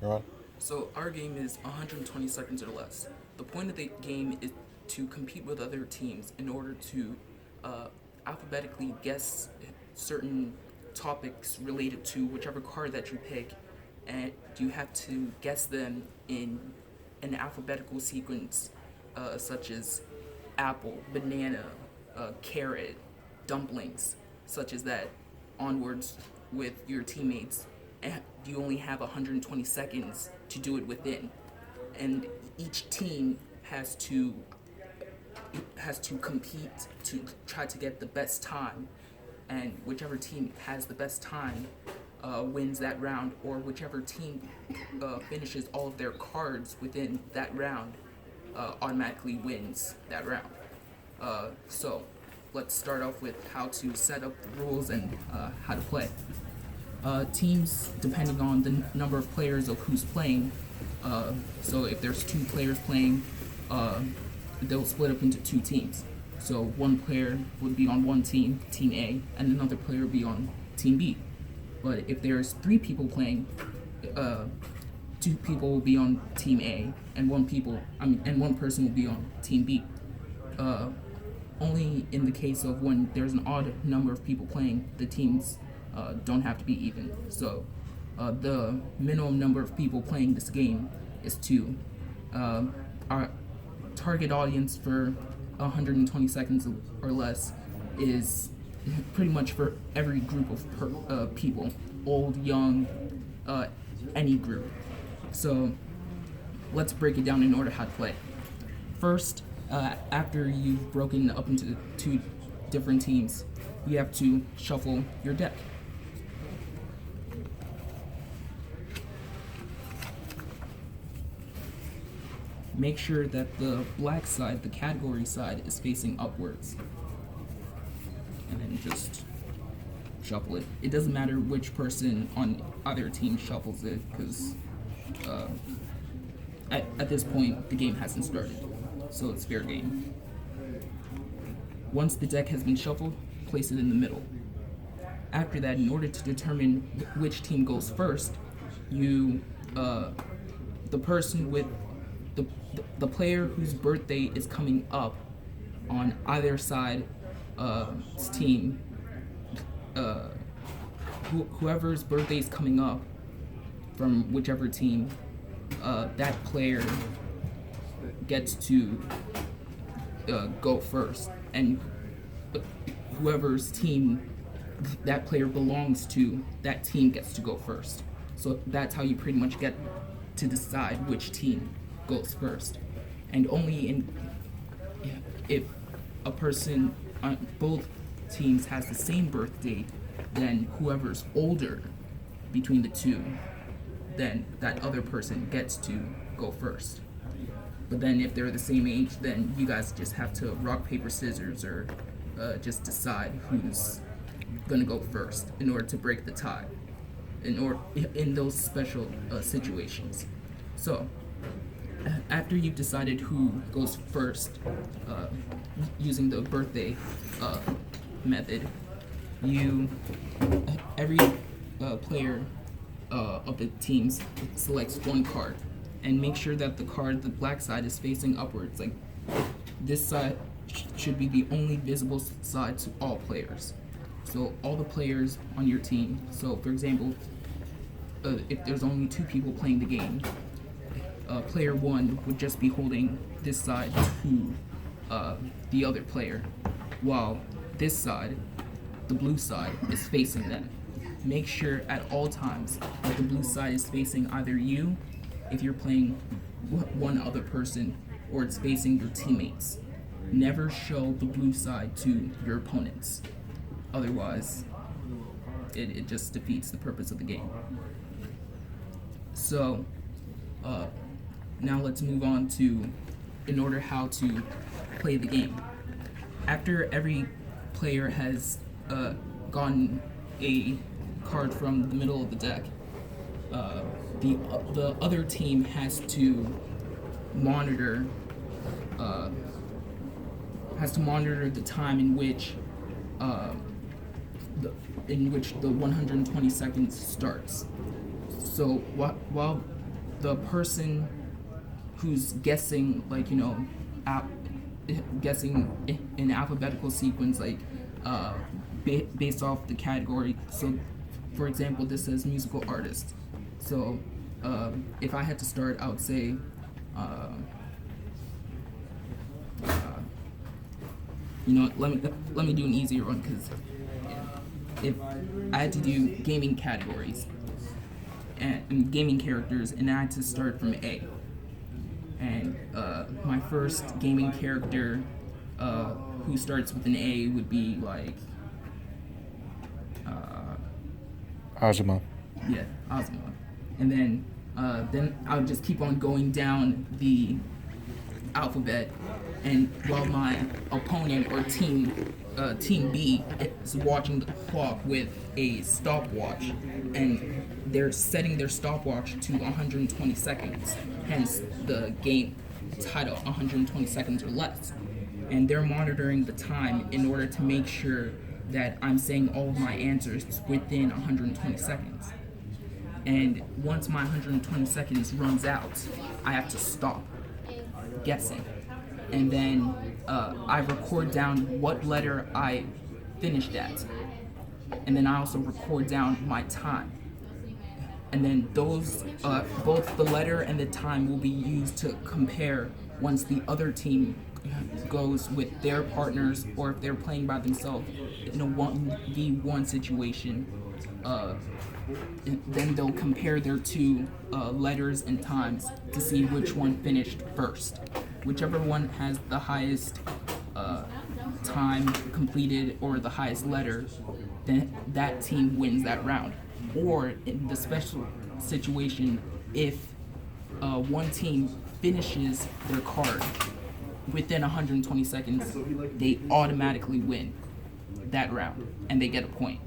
Go So our game is 120 seconds or less. The point of the game is to compete with other teams in order to uh, alphabetically guess certain topics related to whichever card that you pick, and you have to guess them in an alphabetical sequence, such as apple, banana, carrot, dumplings, such as that, onwards with your teammates. And you only have 120 seconds to do it within. And each team has to compete to try to get the best time, and whichever team has the best time wins that round, or whichever team finishes all of their cards within that round automatically wins that round. So let's start off with how to set up the rules and how to play. Teams, depending on the number of players of who's playing, so if there's two players playing, uh, they'll split up into two teams. So one player would be on one team, Team A, and another player would be on Team B. But if there's three people playing, uh, two people will be on Team A, and one person will be on Team B. Uh, Only in the case of when there's an odd number of people playing, the teams don't have to be even. So the minimum number of people playing this game is two. Our target audience for 120 seconds or less is pretty much for every group of people, old, young, uh, any group. So let's break it down in order how to play. First, after you've broken up into two different teams, you have to shuffle your deck. Make sure that the black side, the category side, is facing upwards. And then just shuffle it. It doesn't matter which person on either team shuffles it, because uh, at this point, the game hasn't started. So it's fair game. Once the deck has been shuffled, place it in the middle. After that, in order to determine which team goes first, the person with the player whose birthday is coming up on either side team, uh, whoever's birthday is coming up from whichever team, that player gets to go first, and whoever's team that player belongs to, that team gets to go first. So that's how you pretty much get to decide which team goes first. And only in if a person on both teams has the same birth date, then whoever's older between the two, then that other person gets to go first. But then if they're the same age, then you guys just have to rock, paper, scissors, or just decide who's gonna go first in order to break the tie, in those special situations. So after you've decided who goes first, uh, using the birthday method, you every player of the teams selects one card, and make sure that the black side, is facing upwards. Like, this side should be the only visible side to all players. So all the players on your team. So for example, if there's only two people playing the game, player one would just be holding this side to the other player, while this side, the blue side, is facing them. Make sure at all times that the blue side is facing either you, if you're playing one other person, or it's facing your teammates. Never show the blue side to your opponents. Otherwise, it just defeats the purpose of the game. So, now let's move on to, in order how to play the game. After every player has gotten a card from the middle of the deck, the other team monitor uh, has to monitor the time in which the 120 seconds starts. So while the person who's guessing, like, guessing in alphabetical sequence, like based off the category. So, for example, this says musical artist. So, if I had to start, I would say, let me do an easier one, because if I had to do gaming categories and gaming characters, and I had to start from A. And my first gaming character who starts with an A would be like Ozma. Yeah, Ozma. And then I would just keep on going down the alphabet, and while my opponent or team B is watching the clock with a stopwatch, and they're setting their stopwatch to 120 seconds, hence the game title 120 seconds or less. And they're monitoring the time in order to make sure that I'm saying all of my answers within 120 seconds. And once my 120 seconds runs out, I have to stop guessing. And then I record down what letter I finished at. And then I also record down my time. And then those, both the letter and the time will be used to compare once the other team goes with their partners, or if they're playing by themselves in a 1v1 situation. Then they'll compare their two letters and times to see which one finished first. Whichever one has the highest time completed or the highest letter, then that team wins that round. Or in the special situation, if one team finishes their card within 120 seconds, they automatically win that round and they get a point.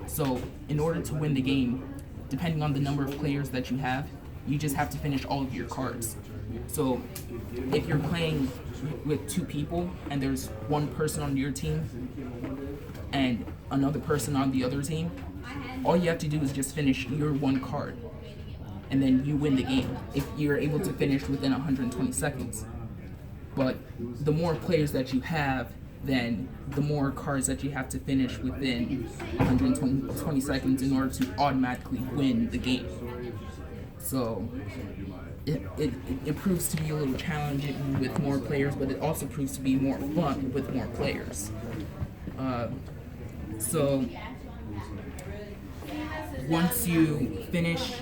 So in order to win the game, depending on the number of players that you have, you just have to finish all of your cards. So if you're playing with two people and there's one person on your team and another person on the other team, all you have to do is just finish your one card, and then you win the game if you're able to finish within 120 seconds. But the more players that you have, then the more cards that you have to finish within 120 seconds in order to automatically win the game. So it proves to be a little challenging with more players, but it also proves to be more fun with more players. So once you finish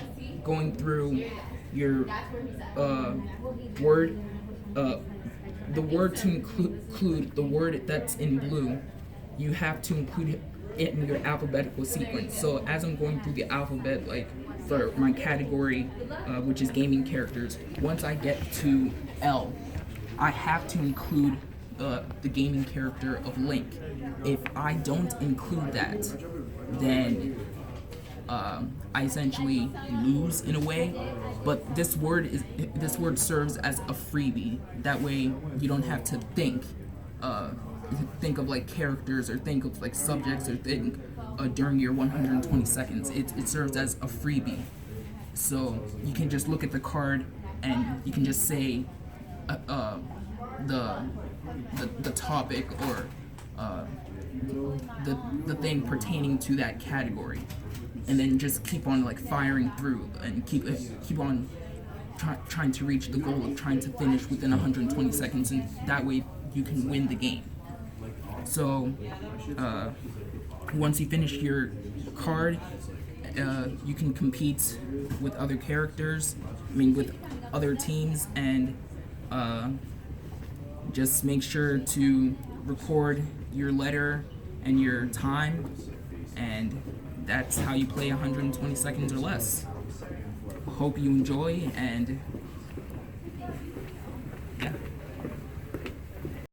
going through your word, the word to include the word that's in blue, you have to include it in your alphabetical sequence. So as I'm going through the alphabet, like for my category, which is gaming characters, once I get to L, I have to include the gaming character of Link. If I don't include that, then I essentially lose in a way. But this word serves as a freebie. That way you don't have to think of like characters or think of like subjects or think during your 120 seconds. It serves as a freebie. So you can just look at the card and you can just say the topic or the thing pertaining to that category, and then just keep on like firing through and keep on trying to reach the goal of trying to finish within 120 seconds, and that way you can win the game. So once you finish your card, you can compete with other characters, with other teams, and just make sure to record your letter and your time, and that's how you play 120 seconds or less. Hope you enjoy, and